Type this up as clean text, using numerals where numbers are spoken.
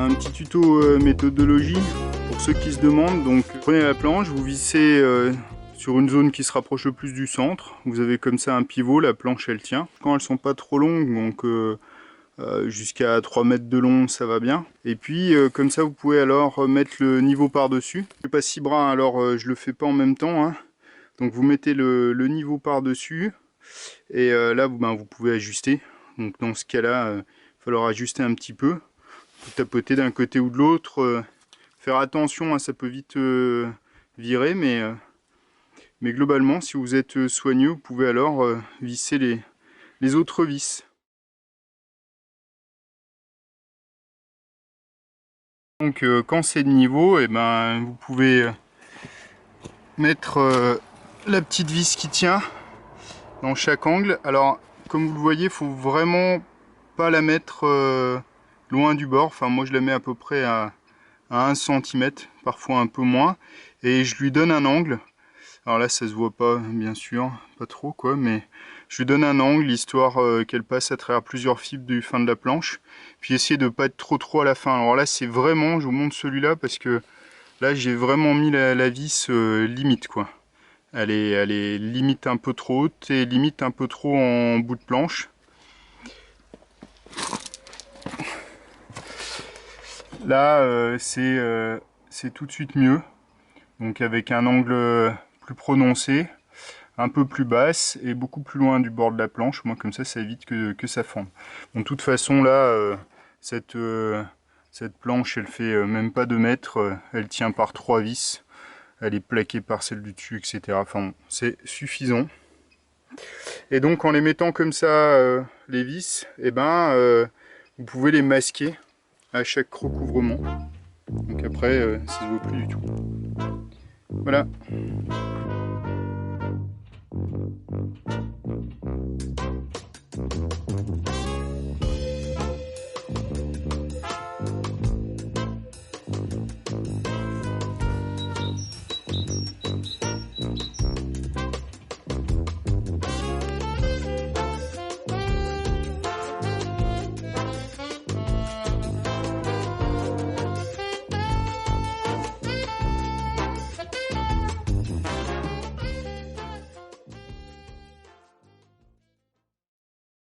un petit tuto méthodologie pour ceux qui se demandent. Donc prenez la planche, vous vissez sur une zone qui se rapproche le plus du centre. Vous avez comme ça un pivot, la planche elle tient. Quand elles sont pas trop longues, donc jusqu'à 3 mètres de long, ça va bien. Et puis comme ça vous pouvez alors mettre le niveau par dessus. Je fais pas 6 bras, alors je le fais pas en même temps, hein. Donc vous mettez le niveau par dessus et là vous pouvez ajuster. Donc dans ce cas là il va falloir ajuster un petit peu, vous tapoter d'un côté ou de l'autre, faire attention, hein, ça peut vite virer, mais globalement si vous êtes soigneux vous pouvez alors visser les autres vis. Donc quand c'est de niveau, et vous pouvez mettre la petite vis qui tient dans chaque angle. Alors comme vous le voyez, il faut vraiment pas la mettre loin du bord. Enfin moi je la mets à peu près à 1 cm, parfois un peu moins, et je lui donne un angle. Alors là ça se voit pas bien sûr, pas trop quoi, mais je lui donne un angle histoire qu'elle passe à travers plusieurs fibres du fin de la planche, puis essayer de pas être trop à la fin. Alors là c'est vraiment, je vous montre celui-là parce que là j'ai vraiment mis la vis limite quoi. Elle est limite un peu trop haute et limite un peu trop en bout de planche. Là c'est tout de suite mieux. Donc avec un angle plus prononcé, un peu plus basse et beaucoup plus loin du bord de la planche. Moi comme ça évite que ça fende. Bon, de toute façon là, cette planche elle fait même pas 2 mètres, elle tient par 3 vis. Elle est plaquée par celle du dessus, etc. Enfin bon, c'est suffisant. Et donc en les mettant comme ça, les vis, vous pouvez les masquer à chaque recouvrement. Donc après, ça se voit plus du tout. Voilà.